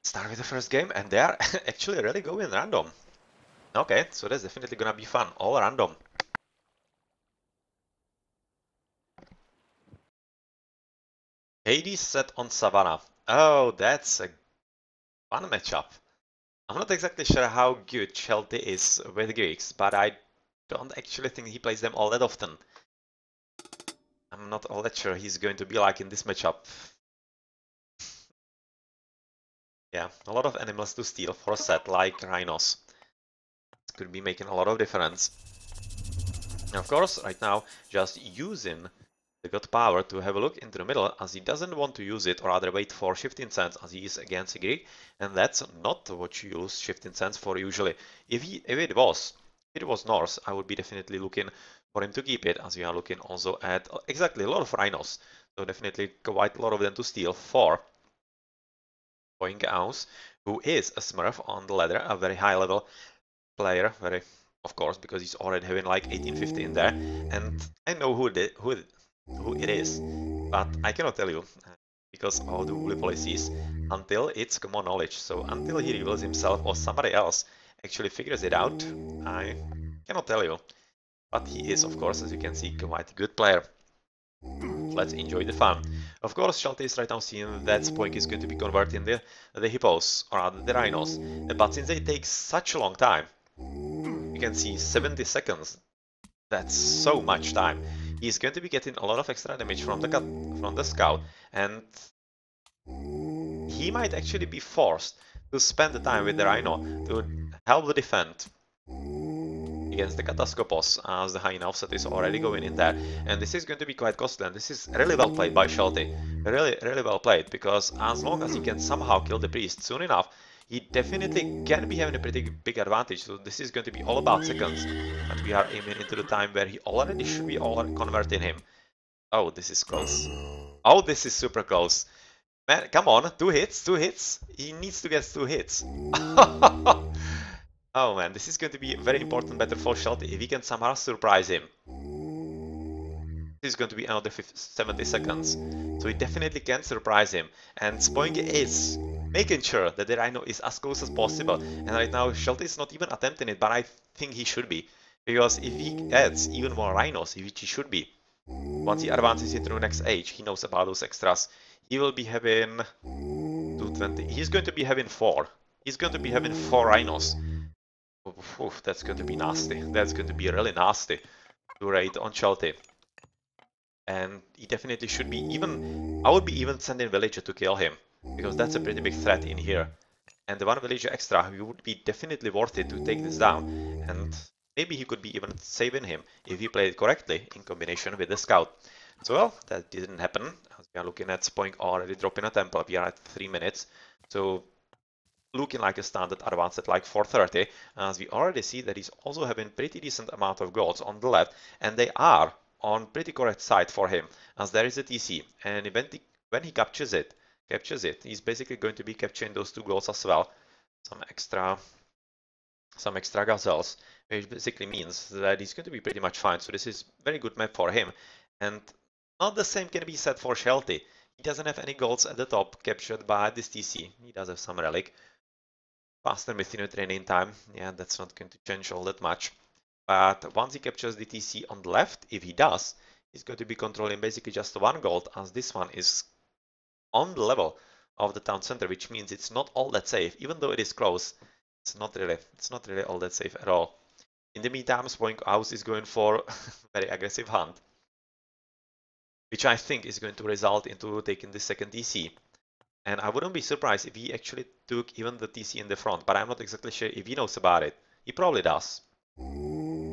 Start with the first game, and they are actually really going random. Okay, so that's definitely gonna be fun. All random. Hades set on Savannah. Oh, that's a fun matchup. I'm not exactly sure how good Shelty is with Greeks, but I don't actually think he plays them all that often. I'm not all that sure he's going to be like in this matchup. Yeah, a lot of animals to steal for a set like rhinos. This could be making a lot of difference. And of course, right now, just using the god power to have a look into the middle, as he doesn't want to use it, or rather wait for shifting sands as he is against Greek, and that's not what you use shifting sands for usually. If it was Norse, I would be definitely looking for him to keep it, as we are looking also at exactly a lot of rhinos, so definitely quite a lot of them to steal for Spoink Aus, who is a smurf on the ladder, a very high level player, of course, because he's already having like 1850 in there, and I know who it is, but I cannot tell you because of the woolly policies until it's common knowledge. So until he reveals himself or somebody else actually figures it out, I cannot tell you. But he is, of course, as you can see, quite a good player. Let's enjoy the fun. Of course, Shelty is right now seeing that Spoink is going to be converting the hippos, or rather the rhinos. But since they take such a long time, you can see 70 seconds. That's so much time. He's going to be getting a lot of extra damage from the scout, and he might actually be forced to spend the time with the Rhino to help the defend against the Kataskopos, as the Hyena offset is already going in there. And this is going to be quite costly, and this is really well played by Shelty. Really, really well played, because as long as he can somehow kill the priest soon enough, he definitely can be having a pretty big advantage. So this is going to be all about seconds, and we are aiming into the time where he already should be all converting him. Oh, this is close. Oh, this is super close. Man, come on, 2 hits, 2 hits. He needs to get 2 hits. Oh man, this is going to be a very important battle for Shelty if he can somehow surprise him. This is going to be another 70 seconds, so he definitely can surprise him. And Spoink is making sure that the Rhino is as close as possible. And right now, Shelty is not even attempting it, but I think he should be. Because if he adds even more Rhinos, which he should be, once he advances into the next age, he knows about those extras. He will be having 220. He's going to be having 4. He's going to be having 4 Rhinos. Oof, that's going to be nasty. That's going to be really nasty to raid on Shelty. And he definitely should be even... I would be even sending Villager to kill him, because that's a pretty big threat in here. And the 1 Villager extra would be definitely worth it to take this down. And maybe he could be even saving him if he played correctly in combination with the Scout. So well, that didn't happen. As we are looking at Spoink already dropping a temple. We are at 3 minutes. So looking like a standard advance at like 430, as we already see that he's also having pretty decent amount of golds on the left, and they are on pretty correct side for him, as there is a TC, and when he captures it, he's basically going to be capturing those 2 golds as well, some extra gazelles, which basically means that he's going to be pretty much fine. So this is very good map for him, and not the same can be said for Shelty. He doesn't have any golds at the top captured by this TC. He does have some relic. Faster within training time, yeah, that's not going to change all that much. But once he captures the TC on the left, if he does, he's going to be controlling basically just 1 gold, as this one is on the level of the town center, which means it's not all that safe. Even though it is close, it's not really all that safe at all. In the meantime, Spoink House is going for a very aggressive hunt, which I think is going to result into taking the second TC. And I wouldn't be surprised if he actually took even the TC in the front, but I'm not exactly sure if he knows about it. He probably does.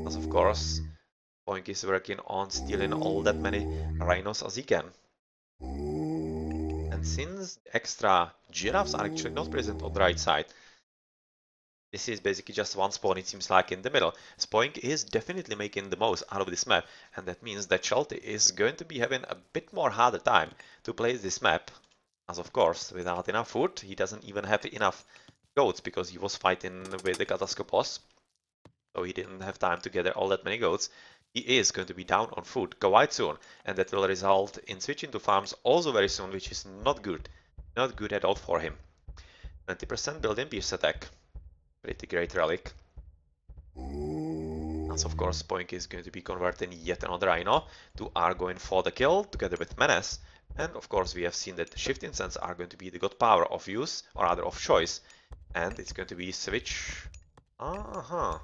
As of course, Spoink is working on stealing all that many rhinos as he can. And since extra giraffes are actually not present on the right side, this is basically just 1 spawn, it seems like, in the middle. Spoink is definitely making the most out of this map, and that means that Shelty is going to be having a bit more harder time to play this map. As of course, without enough food, he doesn't even have enough goats because he was fighting with the Kataskopos. So he didn't have time to gather all that many goats. He is going to be down on food quite soon, and that will result in switching to farms also very soon, which is not good. Not good at all for him. 20% built-in pierce attack. Pretty great relic. As of course, Spoink is going to be converting yet another Rhino to are going for the kill together with Menace. And of course, we have seen that Shift Incense are going to be the god power of use, or rather of choice. And it's going to be switch. I'm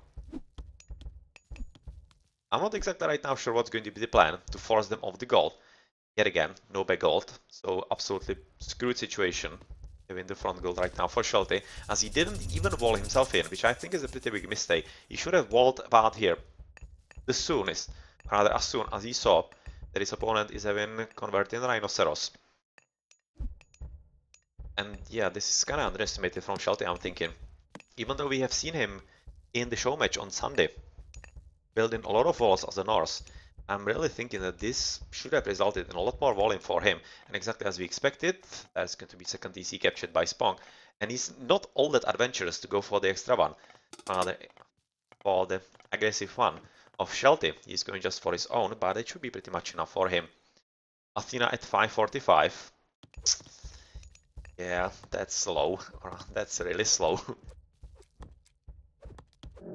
not exactly right now sure what's going to be the plan to force them off the gold. Yet again, no back gold, so absolutely screwed situation. Having the front gold right now for Shelty, as he didn't even wall himself in, which I think is a pretty big mistake. He should have walled about here the soonest, rather as soon as he saw that his opponent is having converting Rhinoceros. And yeah, this is kind of underestimated from Shelty, I'm thinking. Even though we have seen him in the show match on Sunday, building a lot of walls as a Norse, I'm really thinking that this should have resulted in a lot more volume for him. And exactly as we expected, there's going to be second TC captured by Spoink. And he's not all that adventurous to go for the extra one, rather for the aggressive one of Shelty. He's going just for his own, but it should be pretty much enough for him. Athena at 545. Yeah, that's slow. That's really slow.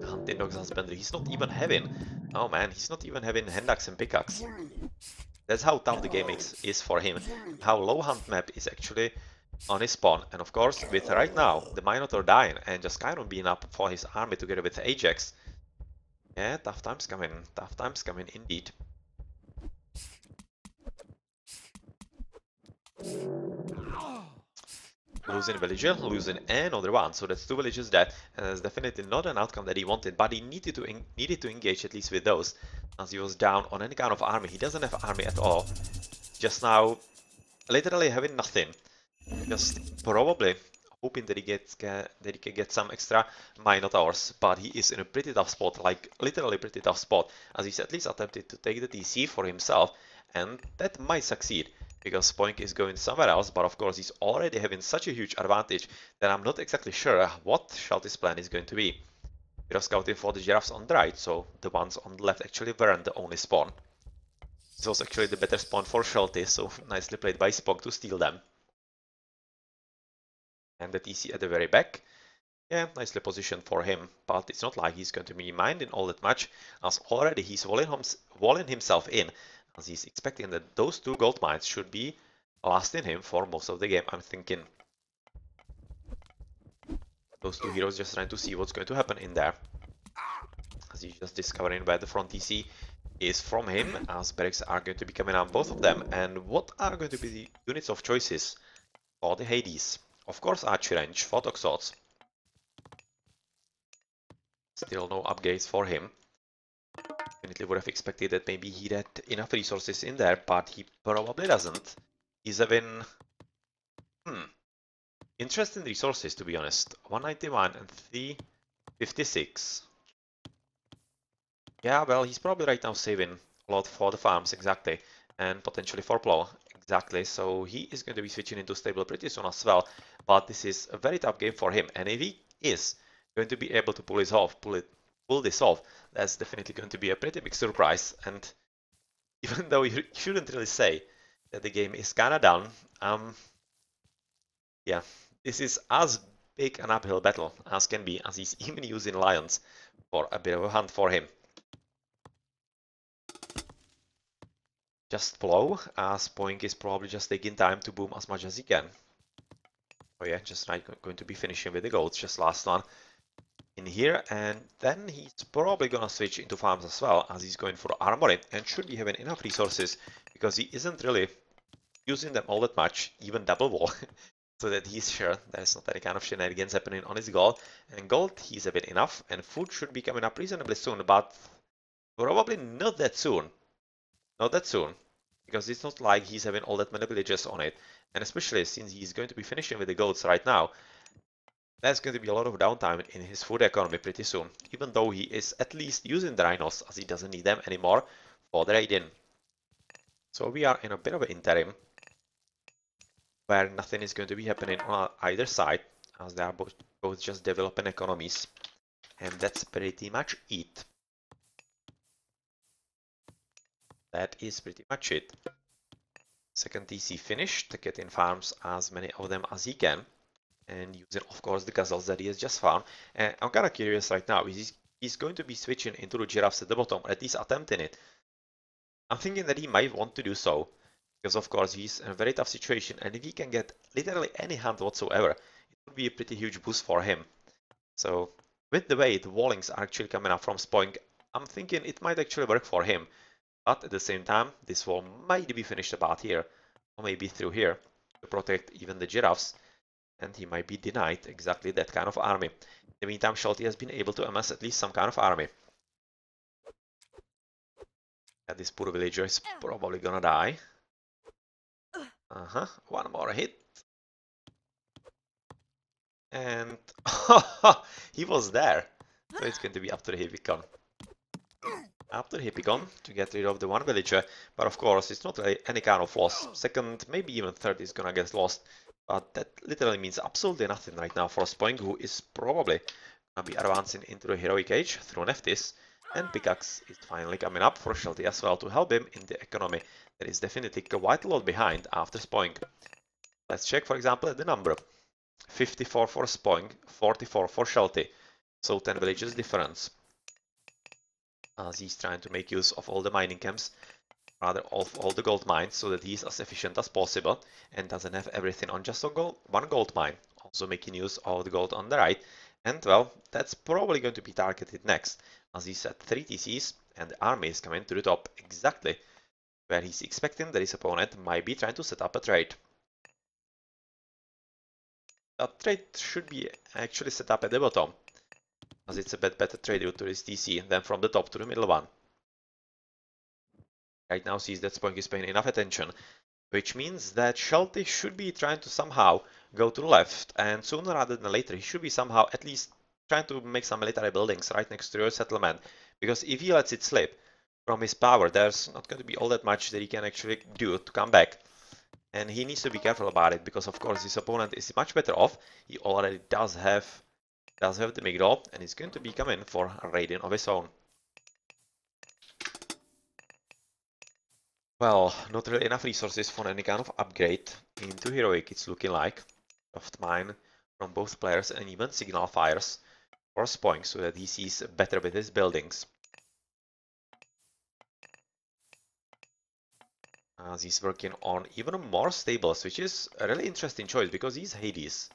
Hunting Dog's husbandry. He's not even having. Oh man, he's not even having hand axe and pickaxe. That's how tough the game is for him. How low hunt map is actually on his spawn. And of course, with right now the Minotaur dying and just Chiron being up for his army together with Ajax. Yeah, tough times coming. Tough times coming indeed. Losing a villager, losing another one, so that's 2 villages dead, and that's definitely not an outcome that he wanted, but he needed to engage at least with those, as he was down on any kind of army. He doesn't have army at all, just now literally having nothing, just probably hoping that he can get some extra Minotaurs, but he is in a pretty tough spot, like literally pretty tough spot, as he's at least attempted to take the TC for himself, and that might succeed. Because Spoink is going somewhere else, but of course he's already having such a huge advantage that I'm not exactly sure what Shelty's plan is going to be. We are scouting for the giraffes on the right, so the ones on the left actually weren't the only spawn. This was actually the better spawn for Shelty, so nicely played by Spoink to steal them. And the TC at the very back. Yeah, nicely positioned for him, but it's not like he's going to be minding all that much, as already he's walling himself in, as he's expecting that those 2 gold mines should be lasting him for most of the game. I'm thinking those 2 heroes just trying to see what's going to happen in there, as he's just discovering where the front TC is from him, as barracks are going to be coming out, both of them. And what are going to be the units of choices for the Hades? Of course, archery range for Toxots. Still no upgrades for him. Definitely would have expected that maybe he had enough resources in there, but he probably doesn't. He's having interesting resources, to be honest. 191 and 356. Yeah, well, he's probably right now saving a lot for the farms, exactly, and potentially for plow, exactly. So he is going to be switching into stable pretty soon as well. But this is a very tough game for him, and if he is going to be able to pull this off, that's definitely going to be a pretty big surprise. And even though you shouldn't really say that the game is kinda done, yeah, this is as big an uphill battle as can be, as he's even using lions for a bit of a hunt for him. Just plow, as Spoink is probably just taking time to boom as much as he can. Oh yeah, just going to be finishing with the goats, just last one in here, and then he's probably gonna switch into farms as well, as he's going for armory and should be having enough resources because he isn't really using them all that much, even double wall, so that he's sure there's not any kind of shenanigans happening on his gold. And gold he's having enough, and food should be coming up reasonably soon, but probably not that soon. Not that soon, because it's not like he's having all that many villages on it, and especially since he's going to be finishing with the goats right now, there's going to be a lot of downtime in his food economy pretty soon, even though he is at least using the rhinos, as he doesn't need them anymore for the raiding. So we are in a bit of an interim, where nothing is going to be happening on either side, as they are both just developing economies, and that's pretty much it. That is pretty much it. Second TC finished, getting farms as many of them as he can. and using, of course, the gazelles that he has just found. And I'm kind of curious right now, he's going to be switching into the giraffes at the bottom, or at least attempting it. I'm thinking that he might want to do so, because of course he's in a very tough situation, and if he can get literally any hunt whatsoever, it would be a pretty huge boost for him. So with the way the wallings are actually coming up from Spoink, I'm thinking it might actually work for him. But at the same time, this wall might be finished about here, or maybe through here, to protect even the giraffes, and he might be denied exactly that kind of army. In the meantime, Shelty has been able to amass at least some kind of army. And this poor villager is probably gonna die. One more hit. And he was there. So it's going to be up to the Hippicon. Up to the Hippicon to get rid of the one villager. But of course, it's not really any kind of loss. Second, maybe even third is gonna get lost. But that literally means absolutely nothing right now for Spoink, who is probably gonna be advancing into the heroic age through Neftis. And Pickaxe is finally coming up for Shelty as well to help him in the economy. That is definitely quite a lot behind after Spoink. Let's check, for example, at the number. 54 for Spoink, 44 for Shelty. So 10 villages difference. As he's trying to make use of all the mining camps, rather of all the gold mines, so that he's as efficient as possible and doesn't have everything on just one gold mine. Also making use of the gold on the right. And well, that's probably going to be targeted next, as he's at 3 TCs and the army is coming to the top exactly where he's expecting that his opponent might be trying to set up a trade. That trade should be actually set up at the bottom, as it's a bit better trade route to his TC than from the top to the middle one. Right now sees that Spoink is paying enough attention, which means that Shelty should be trying to somehow go to the left, and sooner rather than later he should be somehow at least trying to make some military buildings right next to your settlement, because if he lets it slip from his power, there's not going to be all that much that he can actually do to come back. And he needs to be careful about it, because of course his opponent is much better off. He already does have the Migdol, and he's going to be coming for a raiding of his own. Well, not really enough resources for any kind of upgrade into Heroic, it's looking like. Soft mine from both players and even signal fires for Spoink, so that he sees better with his buildings. As he's working on even more stables, which is a really interesting choice because he's Hades.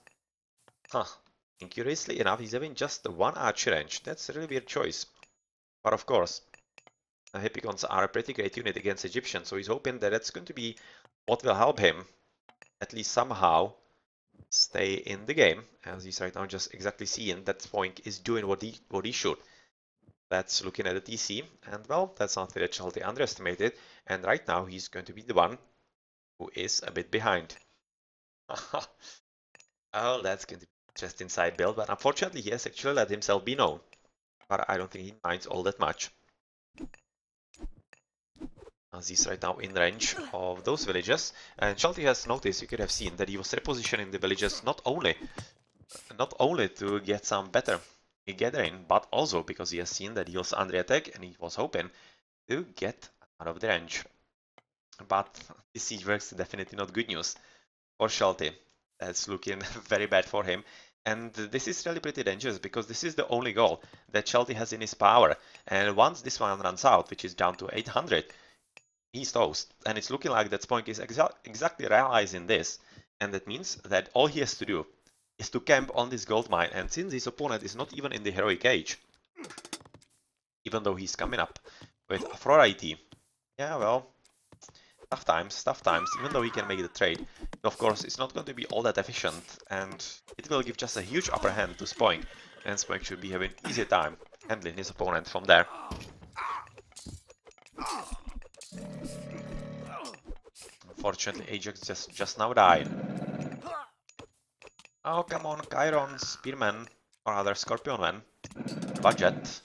And curiously enough, he's having just one archer range. That's a really weird choice. But of course, Hippicons are a pretty great unit against Egyptians, so he's hoping that that's going to be what will help him at least somehow stay in the game, as he's right now just exactly seeing that Spoink is doing what he should. That's looking at the TC, and well, that's something that Shelty underestimated, and right now he's going to be the one who is a bit behind. Oh, that's going to be an interesting side build, but unfortunately he has actually let himself be known. But I don't think he minds all that much, as he's right now in range of those villages. And Shelty has noticed, you could have seen, that he was repositioning the villages not only to get some better gathering, but also because he has seen that he was under attack and he was hoping to get out of the range. But this siege works definitely not good news for Shelty. That's looking very bad for him. And this is really pretty dangerous, because this is the only goal that Shelty has in his power. And once this one runs out, which is down to 800, he's toast. And it's looking like that Spoink is exactly realizing this. And that means that all he has to do is to camp on this gold mine. And since his opponent is not even in the heroic age, even though he's coming up with Aphrodite, yeah, well, tough times, even though he can make the trade. Of course, it's not going to be all that efficient, and it will give just a huge upper hand to Spoink, and Spoink should be having easy time handling his opponent from there. Unfortunately, Ajax just now died. Oh, come on, Chiron, Spearman, or other Scorpion Man. Budget.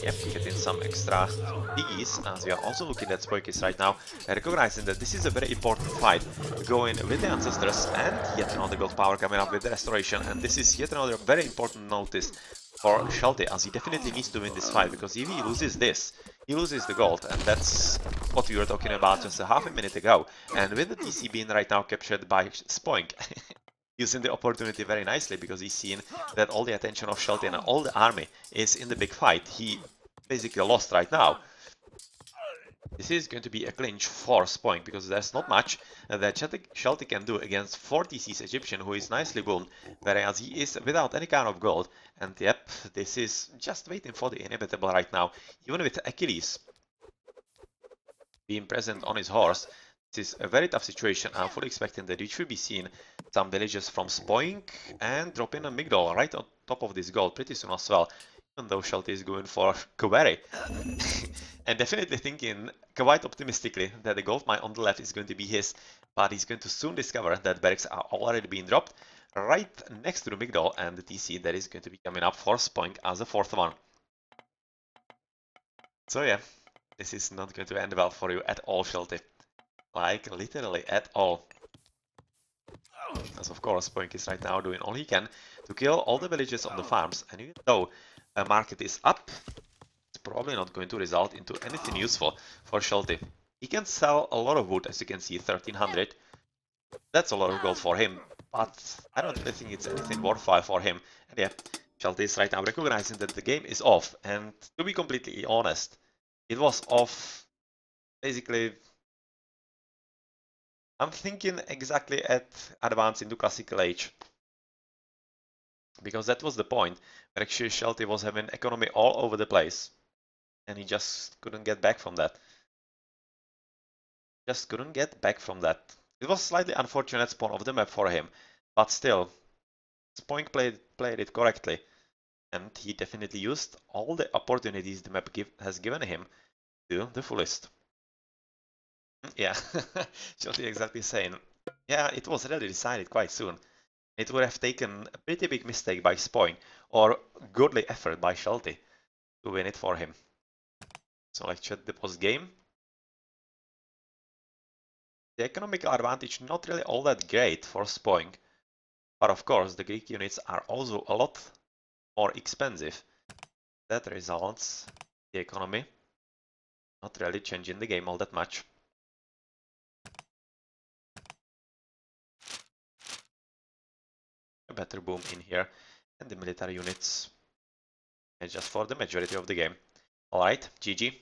Yep, getting some extra piggies, as we are also looking at Spoikies right now, recognizing that this is a very important fight, going with the Ancestors, and yet another gold power coming up with the Restoration, and this is yet another very important notice for Shelty, as he definitely needs to win this fight, because if he loses this, he loses the gold, and that's what we were talking about just a half a minute ago. And with the TC being right now captured by Spoink, using the opportunity very nicely because he's seen that all the attention of Shelty and all the army is in the big fight. He basically lost right now. This is going to be a clinch for Spoink because there's not much that Shelty can do against 40c's Egyptian, who is nicely boomed, whereas he is without any kind of gold. And yep, this is just waiting for the inevitable right now. Even with Achilles being present on his horse, this is a very tough situation. I'm fully expecting that we should be seeing some villages from Spoink and dropping a Migdol right on top of this gold pretty soon as well. Even though Shelty is going for Kaveri. And definitely thinking quite optimistically that the gold mine on the left is going to be his, but he's going to soon discover that barracks are already being dropped right next to the Migdol and the TC that is going to be coming up for Spoink as a fourth one. So yeah, this is not going to end well for you at all, Shelty. Like, literally at all. As of course, Spoink is right now doing all he can to kill all the villages on the farms, and even though a market is up, it's probably not going to result into anything useful for Shelty. He can sell a lot of wood, as you can see, 1300. That's a lot of gold for him, but I don't really think it's anything worthwhile for him. And yeah, Shelty is right now recognizing that the game is off, and to be completely honest, it was off basically. I'm thinking exactly at advance into classical age. Because that was the point, where actually Shelty was having economy all over the place. And he just couldn't get back from that. Just couldn't get back from that. It was slightly unfortunate spawn of the map for him, but still, Spoink played it correctly. And he definitely used all the opportunities the map has given him to the fullest. Yeah, Shelty exactly saying, yeah, it was really decided quite soon. It would have taken a pretty big mistake by Spoink, or godly effort by Shelty to win it for him. So let's check the post game. The economical advantage not really all that great for Spoink, but of course the Greek units are also a lot more expensive. That results the economy not really changing the game all that much. A better boom in here, and the military units just for the majority of the game. Alright, GG.